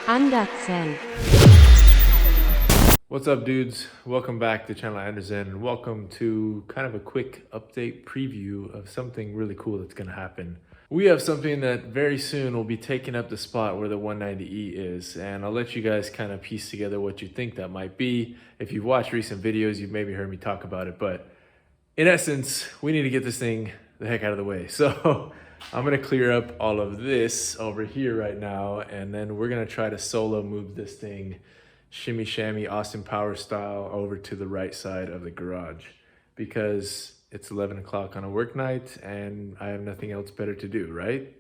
Andersen. What's up, dudes? Welcome back to Channel Andersen, and welcome to kind of a quick update preview of something really cool that's going to happen. We have something that very soon will be taking up the spot where the 190E is, and I'll let you guys kind of piece together what you think that might be. If you've watched recent videos, you've maybe heard me talk about it, but in essence, we need to get this thing the heck out of the way. So I'm going to clear up all of this over here right now, and then we're going to try to solo move this thing shimmy shammy Austin Power style over to the right side of the garage, because it's 11 o'clock on a work night and I have nothing else better to do, right?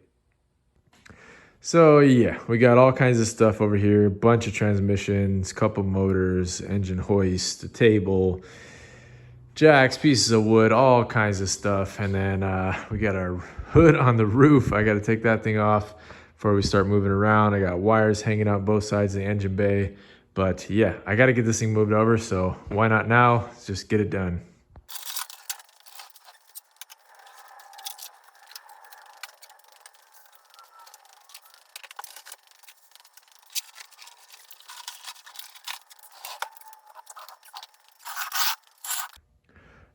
So yeah, we got all kinds of stuff over here, bunch of transmissions, couple motors, engine hoist, a table, jacks, pieces of wood, all kinds of stuff. And then we got our hood on the roof. I got to take that thing off before we start moving around. I got wires hanging out both sides of the engine bay. But yeah, I got to get this thing moved over, so why not now? Let's just get it done.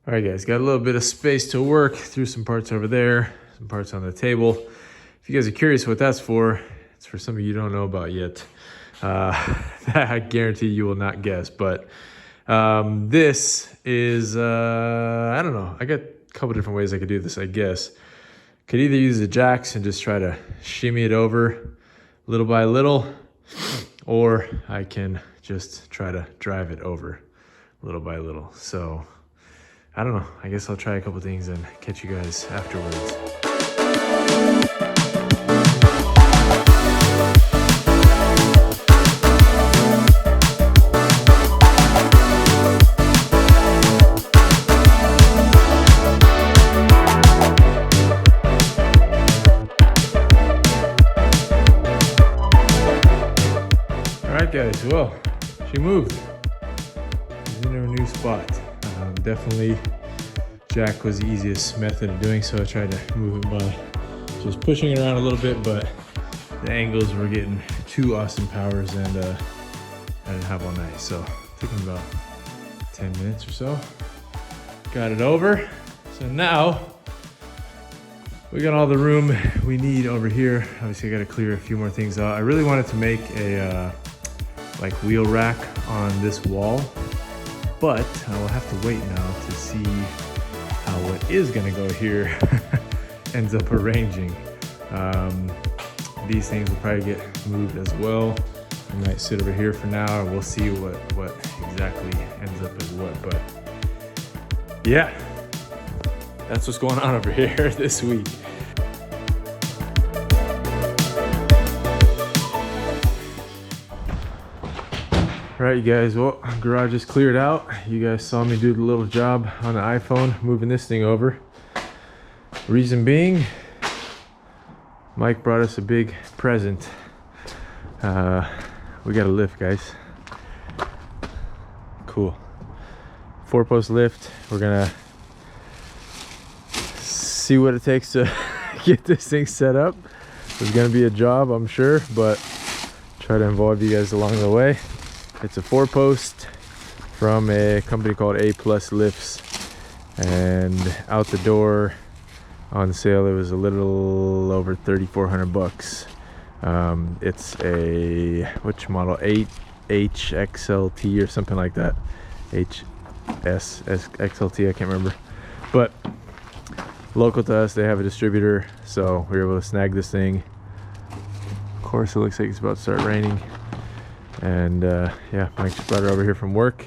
All right, guys, got a little bit of space to work through, some parts over there, some parts on the table. If you guys are curious what that's for, it's for something you don't know about yet. I guarantee you will not guess, but this is, I don't know. I got a couple different ways I could do this, I guess. Could either use the jacks and just try to shimmy it over little by little, or I can just try to drive it over little by little. So I don't know. I guess I'll try a couple things and catch you guys afterwards. Guys, well, she moved. She's in her new spot. Definitely jack was the easiest method of doing so. I tried to move it by just pushing it around a little bit, but the angles were getting too Austin Powers, and I didn't have all night, so it took me about 10 minutes or so. Got it over. So now we got all the room we need over here. Obviously I got to clear a few more things out. I really wanted to make a like wheel rack on this wall, but I will have to wait now to see how what is gonna go here ends up arranging. These things will probably get moved as well. I might sit over here for now, and we'll see what exactly ends up as what. But yeah, that's what's going on over here this week. All right, you guys, well, garage is cleared out. You guys saw me do the little job on the iPhone, moving this thing over. Reason being, Mike brought us a big present. We got a lift, guys. Cool. 4-post lift. We're gonna see what it takes to get this thing set up. It's gonna be a job, I'm sure, but try to involve you guys along the way. It's a 4-post from a company called A+ Lifts, and out the door on sale it was a little over 3,400 bucks. It's a which model, 8HXLT or something like that. HSXLT, I can't remember, but local to us, they have a distributor, so we were able to snag this thing. Of course, it looks like it's about to start raining. And yeah, Mike just brought her over here from work,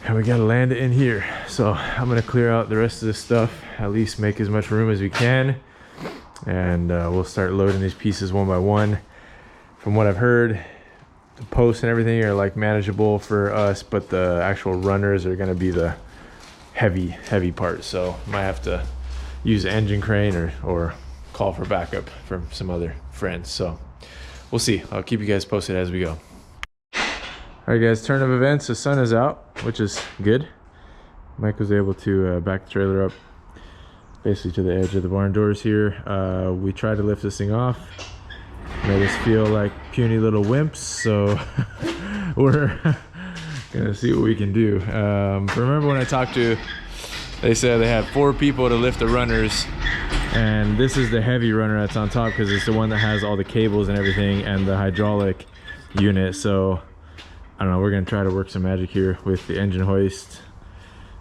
and we gotta land it in here. So I'm gonna clear out the rest of this stuff, at least make as much room as we can, and we'll start loading these pieces one by one. From what I've heard, the posts and everything are like manageable for us, but the actual runners are gonna be the heavy part. So I might have to use an engine crane or call for backup from some other friends. So we'll see. I'll keep you guys posted as we go. All right, guys, turn of events. The sun is out, which is good. Mike was able to back the trailer up basically to the edge of the barn doors here. We tried to lift this thing off, made us feel like puny little wimps, so we're gonna see what we can do. Remember when I talked to, they said they had 4 people to lift the runners, and this is the heavy runner that's on top because it's the one that has all the cables and everything and the hydraulic unit. So I don't know, we're gonna try to work some magic here with the engine hoist,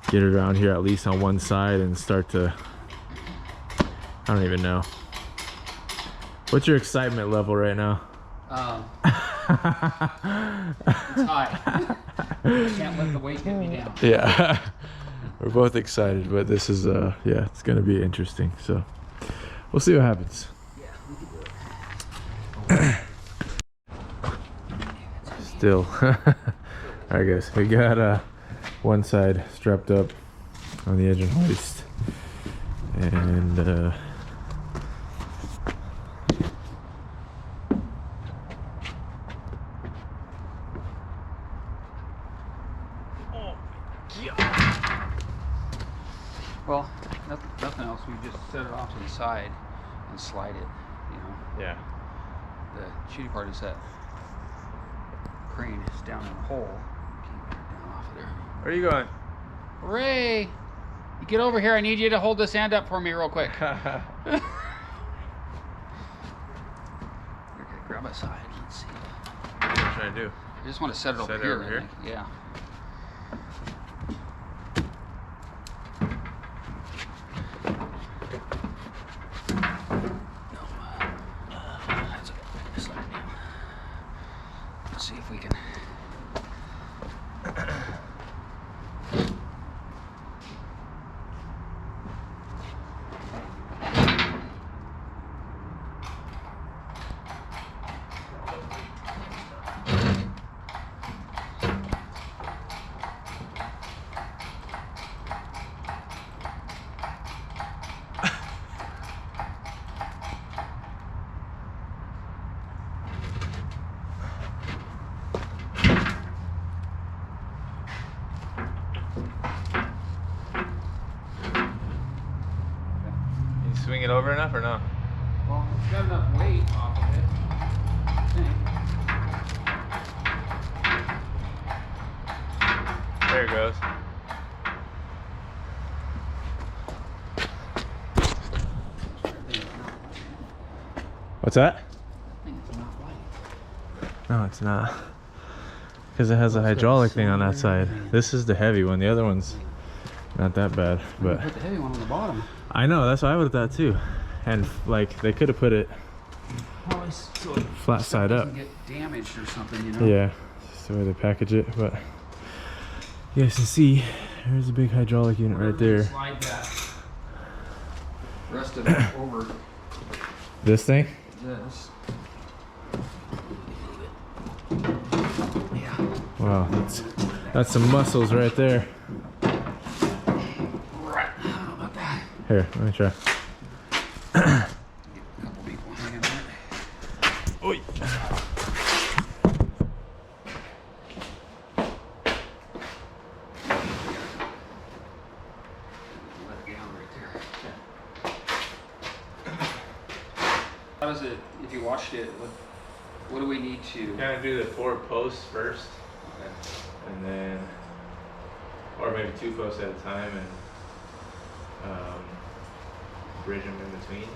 get it around here at least on one side and start to, I don't even know. What's your excitement level right now? It's high. I can't let the weight get me down. Yeah. We're both excited, but this is yeah, it's gonna be interesting, so we'll see what happens. Yeah, we can do it. Still. All right guys, we got one side strapped up on the engine hoist, and Well, nothing else. We just set it off to the side and slide it, you know. yeah. The shitty part is that crane is down in the hole. Can't get it down off of there. Where are you going? Ray, you get over here. I need you to hold this end up for me real quick. Okay, grab a side. Let's see. What are you trying to do? I just want to set it over here. I think. Yeah. That's okay. Just slide it down. Let's see if we can. Swing it over enough or no? Well, it's got enough weight off of it, I think. There it goes. What's that? I think it's not light. No, it's not. Because it has a hydraulic thing on that side. This is the heavy one. The other one's not that bad, but Put the heavy one on the bottom. I know, that's what I would have thought too. And like they could have put it Probably so it flat side up. doesn't get damaged or something, you know? Yeah, just the way they package it. But you guys can see there's a big hydraulic unit right there. Slide that rest of it over This thing? this. Wow, that's some muscles right there. Right. How about that? Here, let me try. Get a couple people hanging on it. Oi. Let it down right there. How does it, if you watched it, what do we need to? Kind of do the 4 posts first, and then, or maybe 2 posts at a time, and bridge them in between.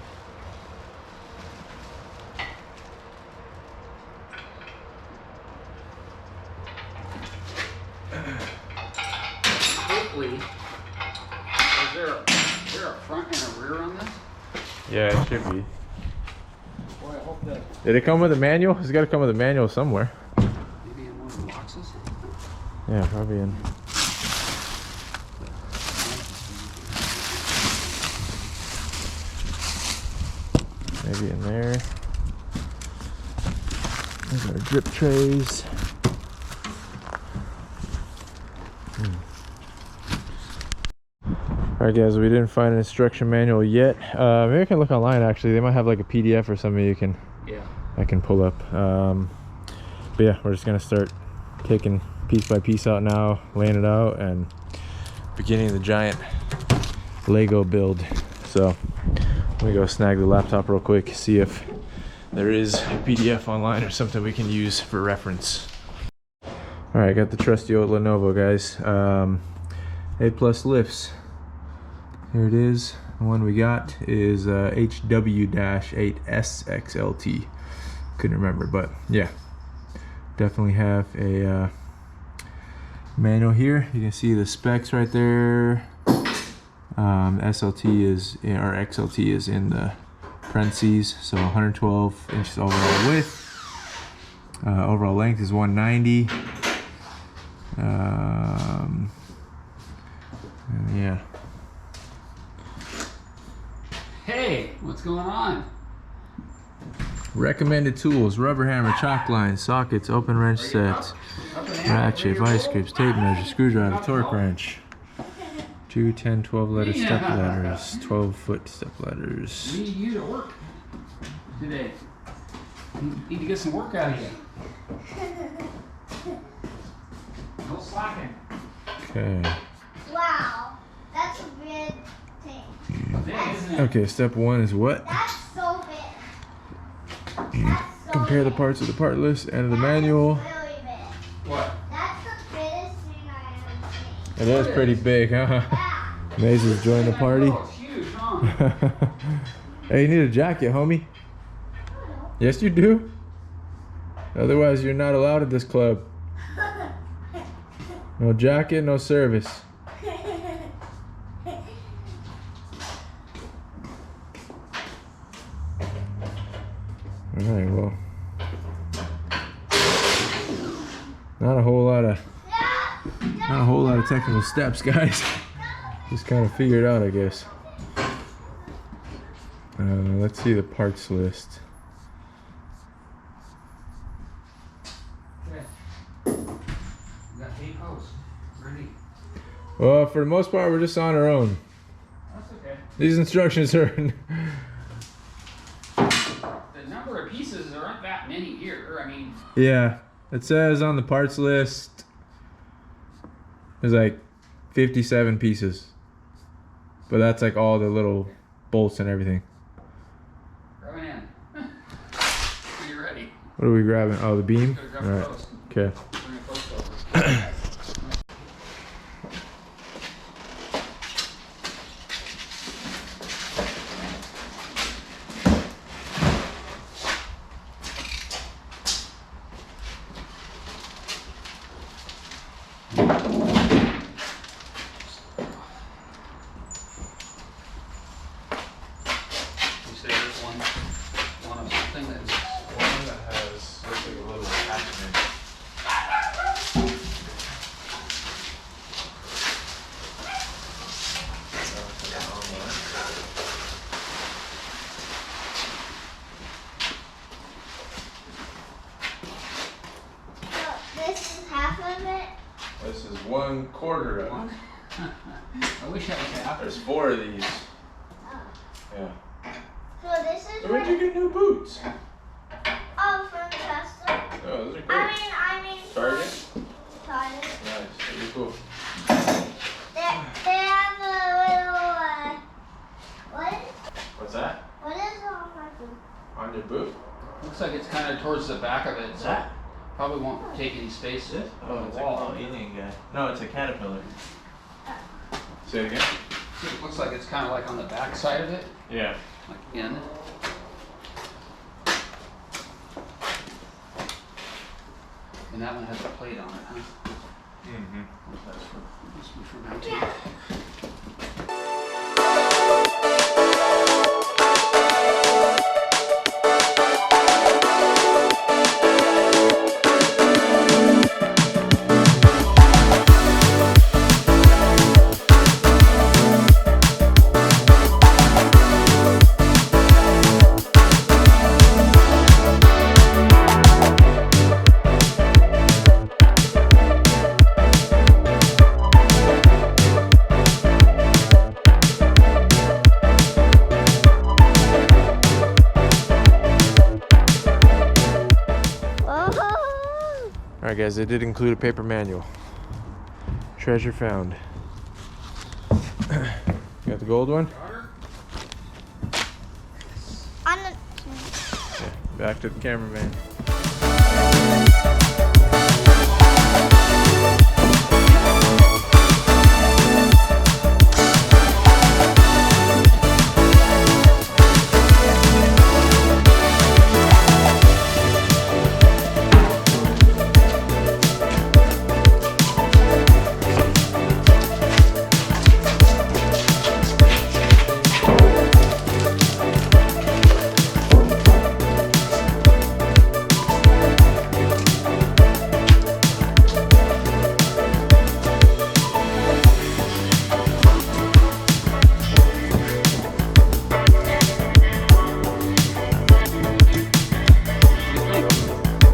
Hopefully, is there a front and a rear on this? Yeah, it should be. Boy, I hope that Did it come with a manual? It's got to come with a manual somewhere. maybe in one of the boxes. Yeah, probably in. Maybe in there. There's our drip trays. Alright guys, we didn't find an instruction manual yet. Maybe I can look online actually. They might have like a PDF or something you can I can pull up. But yeah, we're just gonna start taking piece by piece out now, laying it out, and beginning the giant Lego build. So let me go snag the laptop real quick, see if there is a PDF online or something we can use for reference. All right, got the trusty old Lenovo, guys. A+ lifts. Here it is. The one we got is HW-8SXLT. Couldn't remember, but yeah, definitely have a manual here. You can see the specs right there. SLT is, or XLT is in the parentheses. So 112 inches overall width. Overall length is 190. Yeah. Hey, what's going on? Recommended tools: rubber hammer, chalk lines, sockets, open wrench sets, ratchet, vice grips, tape measure, screwdriver, torque wrench. 2 10 12 letter step ladders, 12-foot step ladders. We need you to work today. Need to get some work out of you. No slacking. Okay. Wow, that's a big thing. Big, isn't it? Okay, step 1 is what? That's so big. That's so Compare the big. parts of the part list and the manual. That's really big. What? That's the biggest thing I ever seen. It is pretty big, huh? Yeah. Maze's joined the party. Oh, it's huge, huh? Hey, you need a jacket, homie. Yes, you do. Otherwise, you're not allowed at this club. No jacket, no service. All right, well, not a whole lot of technical steps, guys. Just kind of figure it out, I guess. Let's see the parts list. Okay. We got 8 posts. Ready. Well, for the most part, we're just on our own. That's okay. These instructions are. The number of pieces, there aren't that many here. I mean, Yeah, it says on the parts list there's like 57 pieces. But that's like all the little bolts and everything. grab an end. Are you ready? What are we grabbing? Oh, the beam? Go grab All a right. post. Okay. Bring a post over. You say there's one of something that's One that has looks like a little attachment. So this is half of it. This is 1/4 of it. one. I wish I was half. There's 4 of these. Oh. Yeah. So this is So where'd you get new boots? oh, from custom. Oh, those are great. I mean, Target? Target. Nice. Pretty cool. They have a little, what What's that? is on my boot? On your boot? Looks like it's kind of towards the back of it, so that? probably won't take any space. Oh, on it's the a wall. alien guy. No, it's a caterpillar. Say it again? It looks like it's kind of like on the back side of it, Yeah. like in. And that one has a plate on it, huh? Mm-hmm. That's for, must be for mounting. Whoa! Alright guys, it did include a paper manual. Treasure found. Got the gold one? Back to the cameraman.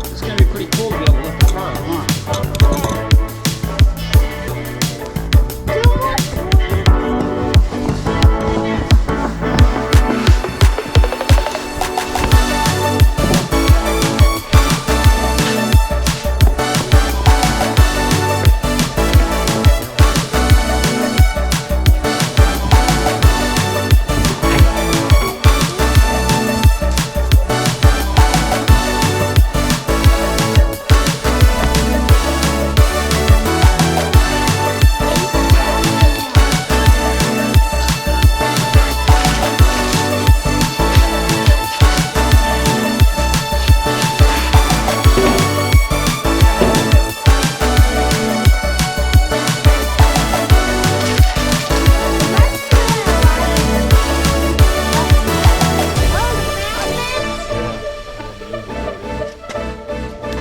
It's gonna be pretty cool to be able to lift the car up, huh?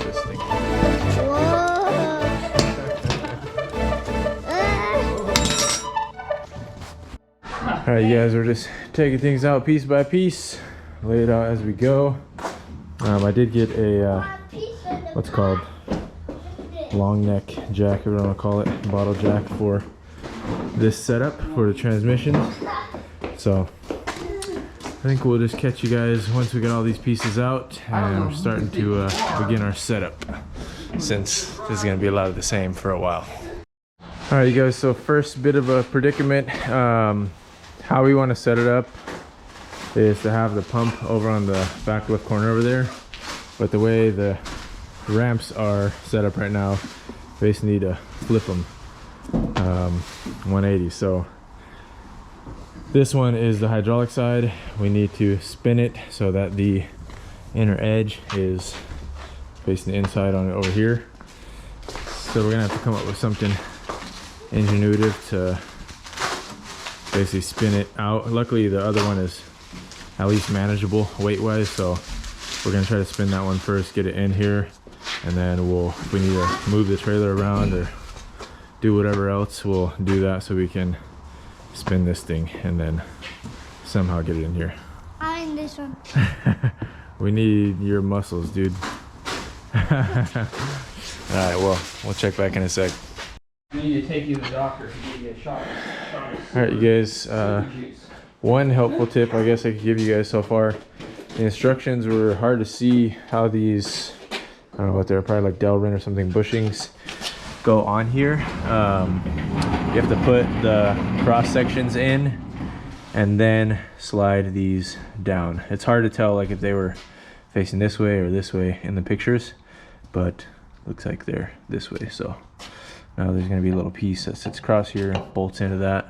This thing. All right, you guys, we're just taking things out piece by piece, lay it out as we go. I did get a what's called long neck jack, whatever you want to call it, bottle jack for this setup for the transmission. So I think we'll just catch you guys once we get all these pieces out, and we're starting to begin our setup, since this is going to be a lot of the same for a while. All right, you guys, so first bit of a predicament. How we want to set it up is to have the pump over on the back left corner over there, but the way the ramps are set up right now, basically need to flip them 180. So this one is the hydraulic side. We need to spin it so that the inner edge is facing the inside on it over here. So we're gonna have to come up with something ingenuitive to basically spin it out. Luckily the other one is at least manageable weight wise, so we're gonna try to spin that one first, get it in here, and then if we need to move the trailer around or do whatever else, we'll do that so we can spin this thing and then somehow get it in here. I need this one. We need your muscles, dude. All right, well, we'll check back in a sec. I need to take you to the doctor to give you a shot. All right, you guys, one helpful tip I guess I could give you guys so far. The instructions were hard to see how these, I don't know what they're, probably like Delrin or something, bushings go on here. You have to put the cross sections in and then slide these down. It's hard to tell like if they were facing this way or this way in the pictures, but looks like they're this way. So now there's gonna be a little piece that sits across here, bolts into that,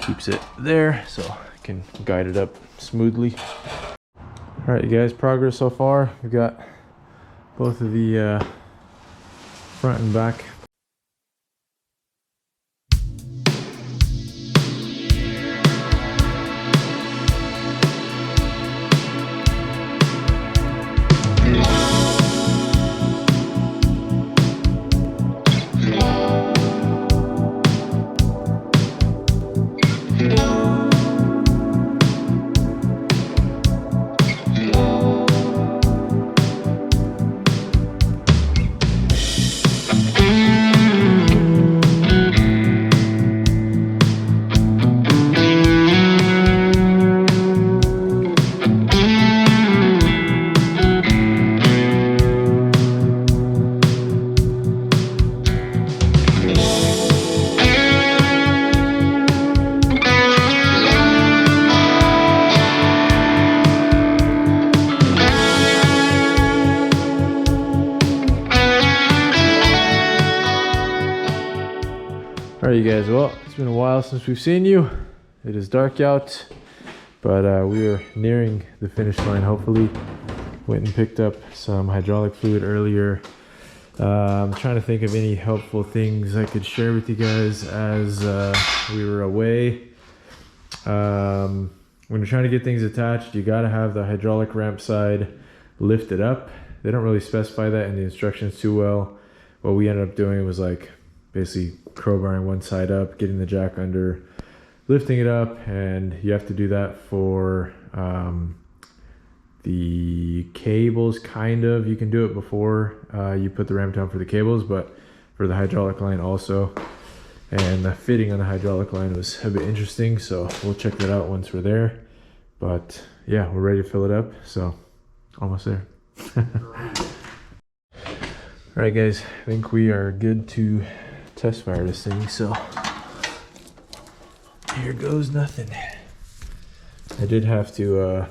keeps it there so I can guide it up smoothly. All right, you guys, progress so far. We've got both of the front and back Alright, you guys, well, it's been a while since we've seen you. It is dark out, but we are nearing the finish line, hopefully. Went and picked up some hydraulic fluid earlier. I'm trying to think of any helpful things I could share with you guys as we were away. When you're trying to get things attached, you gotta have the hydraulic ramp side lifted up. They don't really specify that in the instructions too well. What we ended up doing was like basically crowbarring one side up, getting the jack under, lifting it up, and you have to do that for the cables, kind of. You can do it before you put the ramp down for the cables, but for the hydraulic line also. And the fitting on the hydraulic line was a bit interesting, so we'll check that out once we're there. But yeah, we're ready to fill it up, so almost there. All right, guys, I think we are good to test fire this thing, so here goes nothing. I did have to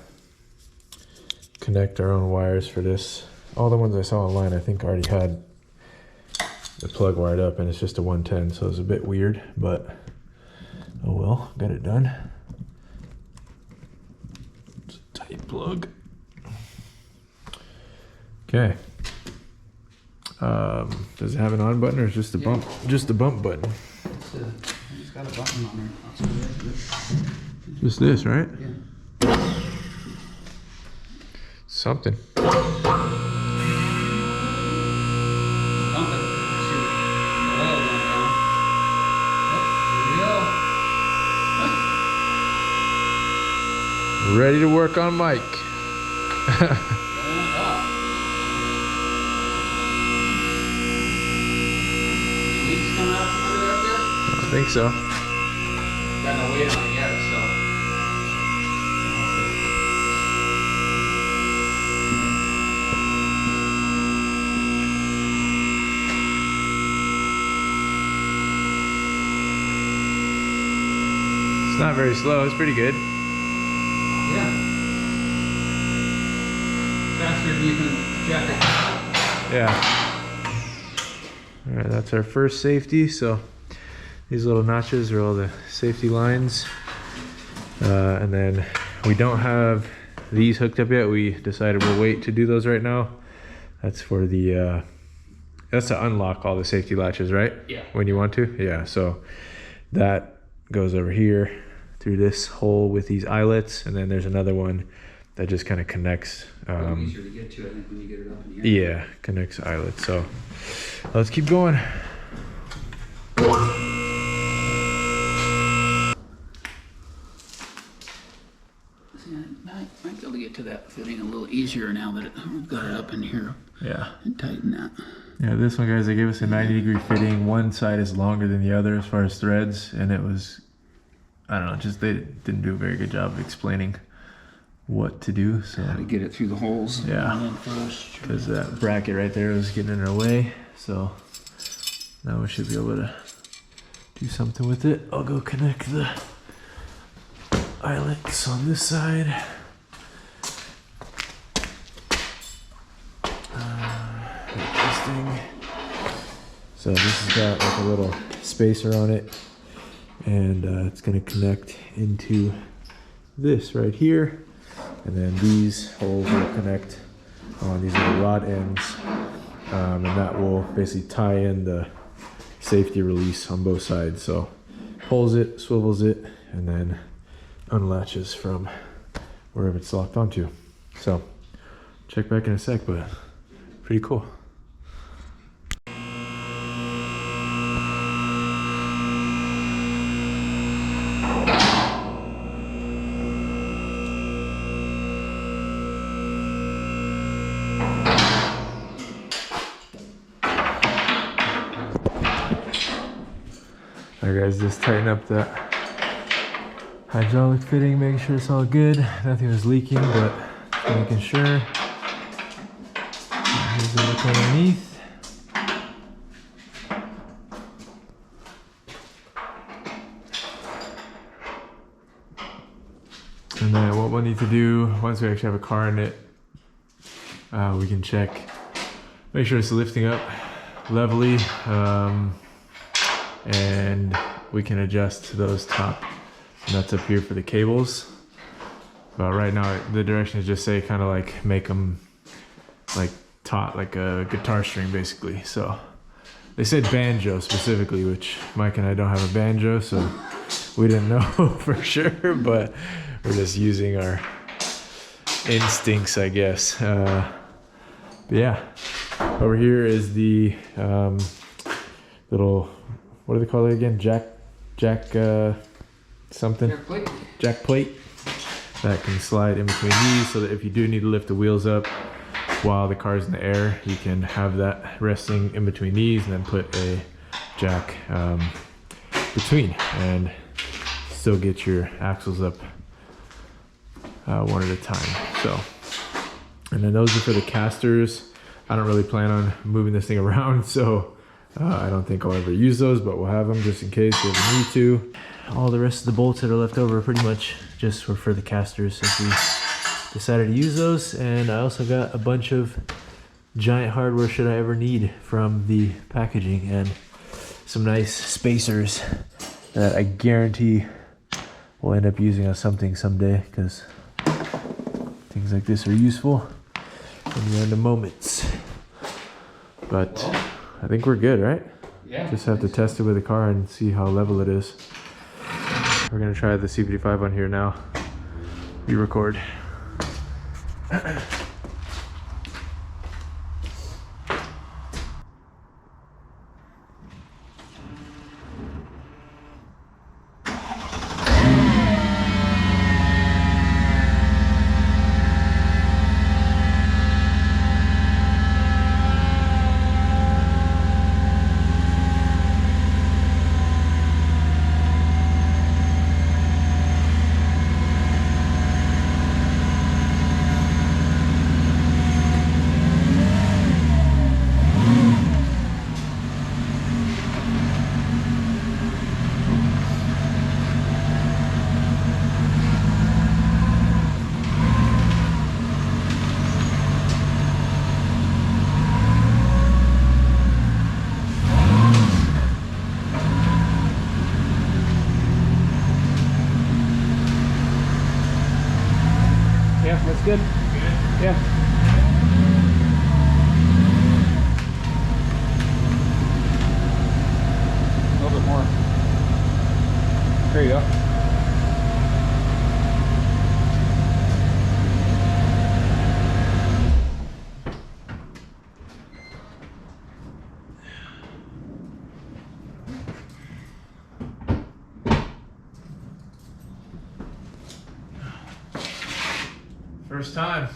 connect our own wires for this. All the ones I saw online, I think already had the plug wired up, and it's just a 110, so it's a bit weird, but oh well, got it done. It's a tight plug. Okay. Does it have an on button, or is it just a bump? Just a bump button. It's got a button on there. Just this, right? Yeah. Something. Pump it. See the oil going down. Yep, here we go. Ready to work on Mike. Going up. Leaks coming out from under there up there? I think so. Got no weight on it yet, so. It's not very slow. It's pretty good. Yeah. Faster than you can jack it. Yeah. All right, that's our first safety. So these little notches are all the safety lines. And then we don't have these hooked up yet. We decided we'll wait to do those right now. That's for the, that's to unlock all the safety latches, right? Yeah. When you want to? Yeah, so that goes over here through this hole with these eyelets. And then there's another one that just kind of connects. Easier to get to, I think, when you get it up in the air. Yeah, connects eyelets. So let's keep going. See, I might be able to get to that fitting a little easier now that we've got it up in here Yeah. and tighten that. Yeah, this one, guys, they gave us a 90-degree fitting. One side is longer than the other as far as threads, and it was, I don't know, just they didn't do a very good job of explaining what to do. So How to get it through the holes. Yeah. And then first. because that bracket right there was getting in our way, so now we should be able to do something with it. I'll go connect the eyelets on this side. Interesting. So this has got like a little spacer on it, and it's going to connect into this right here, and then these holes will connect on these little rod ends, and that will basically tie in the safety release on both sides. So pulls it, swivels it, and then unlatches from wherever it's locked onto. So check back in a sec, but pretty cool. Alright guys, just tighten up that hydraulic fitting, making sure it's all good. Nothing was leaking, but making sure. Here's a look underneath. And then what we'll need to do, once we actually have a car in it, we can check, make sure it's lifting up levelly, and we can adjust those top nuts up here for the cables. But right now the directions just say kind of like make them like taut, like a guitar string basically. So they said banjo specifically, which Mike and I don't have a banjo, so we didn't know for sure, but we're just using our instincts, I guess. But yeah, over here is the little, what do they call it again? Jack something? Jack plate that can slide in between these, so that if you do need to lift the wheels up while the car's in the air, you can have that resting in between these and then put a jack between and still get your axles up one at a time. So, and then those are for the casters. I don't really plan on moving this thing around, so I don't think I'll ever use those, but we'll have them just in case we ever need to. All the rest of the bolts that are left over pretty much just were for the casters since we decided to use those. And I also got a bunch of giant hardware should I ever need from the packaging, and some nice spacers that I guarantee we'll end up using on something someday, because things like this are useful in random moments. But I think we're good, right? Yeah. Just have to test it with the car and see how level it is. We're gonna try the C55 on here now. We record. Yeah, that's good. Yeah. A little bit more. There you go. First time.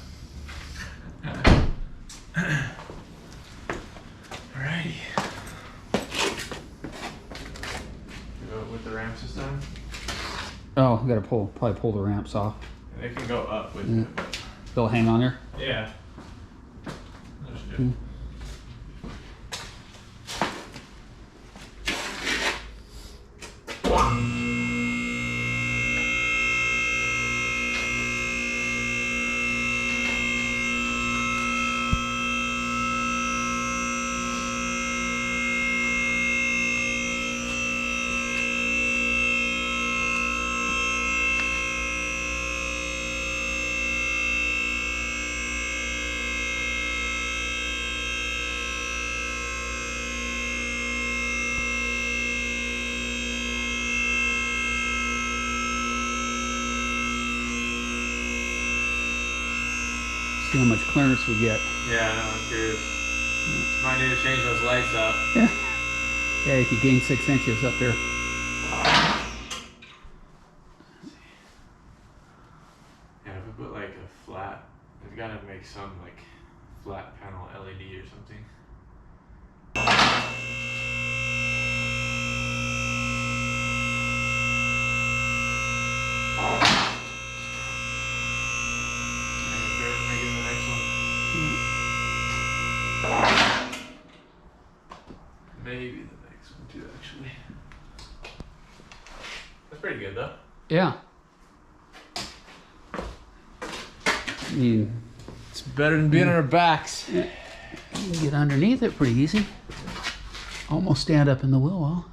Alrighty. Go with the ramps this time. Oh, we gotta probably pull the ramps off. They can go up with it. They'll hang on there. Yeah. That's good. See how much clearance we get. Yeah, I know, I'm curious. Might need to change those lights up. Yeah, you could gain 6 inches up there. Yeah, if we put like a flat, we've got to make some like flat panel LED or something. Maybe the next one too, actually. That's pretty good though. Yeah. I mean, It's better than being on our backs. you can get underneath it pretty easy. Almost stand up in the wheel well.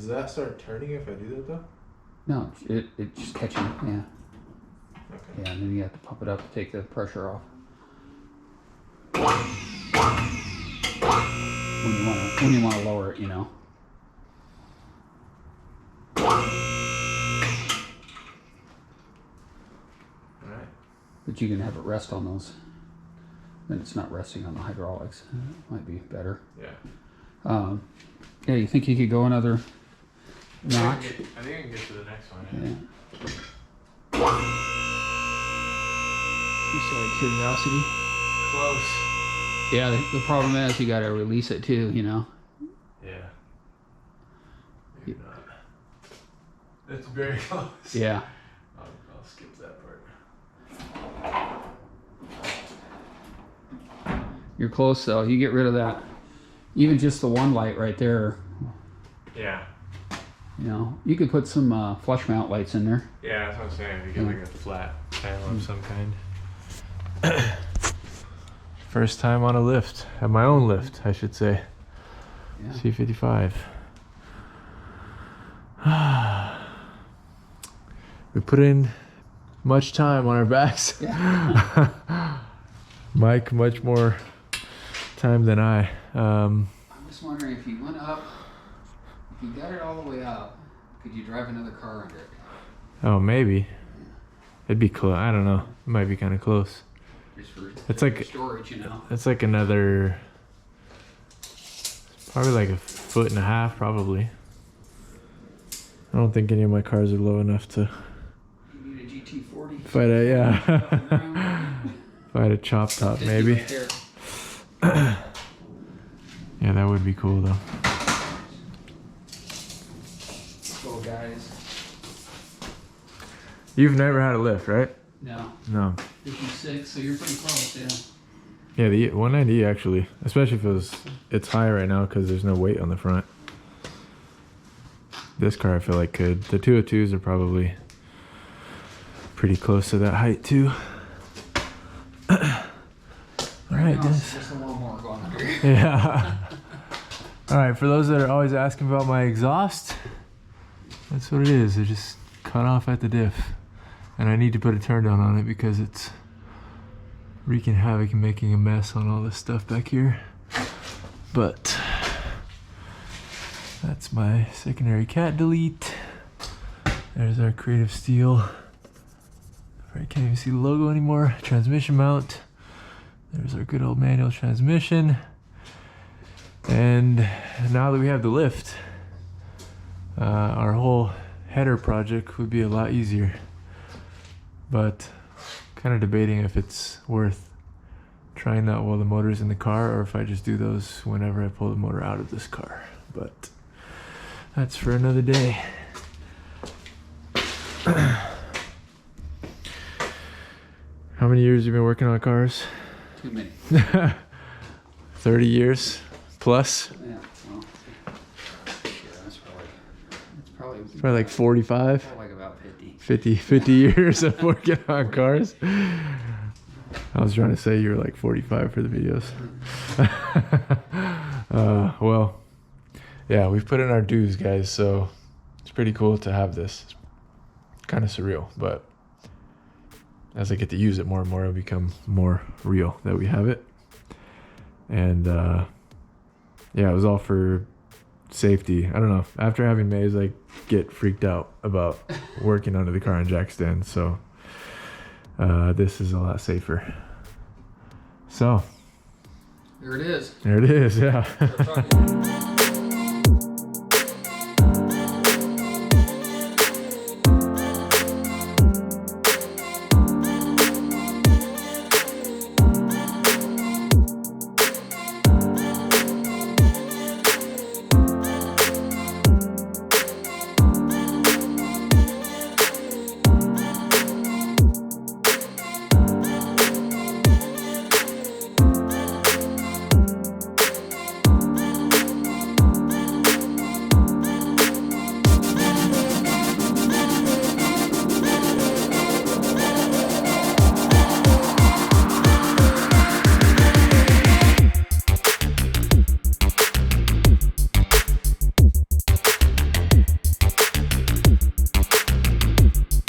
Does that start turning if I do that though? No, it just catching. Yeah. Okay. Yeah, and then you have to pump it up to take the pressure off. When you want to lower it, you know. Alright. But you can have it rest on those. Then it's not resting on the hydraulics. Might be better. Yeah. Yeah, you think you could go another notch? I think I can get to the next one. Yeah. Just out of curiosity. Close. Yeah, the problem is you gotta release it too, you know. Yeah. Maybe not. That's very close. Yeah. I'll skip that part. You're close though. You get rid of that. Even just the one light right there, Yeah. you know. You could put some flush mount lights in there. Yeah, that's what I'm saying. We get like a flat panel of some kind. First time on a lift. At my own lift, I should say. Yeah. C55. We put in much time on our backs. Yeah. Mike, much more time than I. I'm just wondering if you went up, if you got it all the way up, could you drive another car under it? Oh, maybe. It'd be close. I don't know. It might be kind of close. Just for It's like storage, you know. it's like another, probably like a foot and a half, probably. I don't think any of my cars are low enough to You need a GT40. fight a fight a chop top, maybe. Right there. Yeah, that would be cool though. Cool guys. You've never had a lift, right? No, No. 56, so you're pretty close, yeah. Yeah, the 190 actually, especially if it's high right now because there's no weight on the front. This car I feel like could. The 202s are probably pretty close to that height too. All right, Now guys. it's just a little more going under. Yeah. All right, for those that are always asking about my exhaust, that's what it is. It just cut off at the diff. And I need to put a turn down on it because it's wreaking havoc and making a mess on all this stuff back here. But that's my secondary cat delete. There's our Creative Steel. I can't even see the logo anymore. Transmission mount. There's our good old manual transmission. And now that we have the lift, our whole header project would be a lot easier. But kind of debating if it's worth trying that while the motor's in the car or if I just do those whenever I pull the motor out of this car. But that's for another day. How many years have you been working on cars? Too many. 30 years plus? Yeah, well, yeah, that's probably Probably like 45? probably like about 50. 50 years of working on cars. I was trying to say you were like 45 for the videos. Well, yeah, we've put in our dues, guys, so it's pretty cool to have this. It's kind of surreal, but as I get to use it more and more, it'll become more real that we have it. And yeah, it was all for safety. I don't know. After having Maze, I get freaked out about working under the car on jack stand. So this is a lot safer. So There it is. there it is. Yeah. We're talking.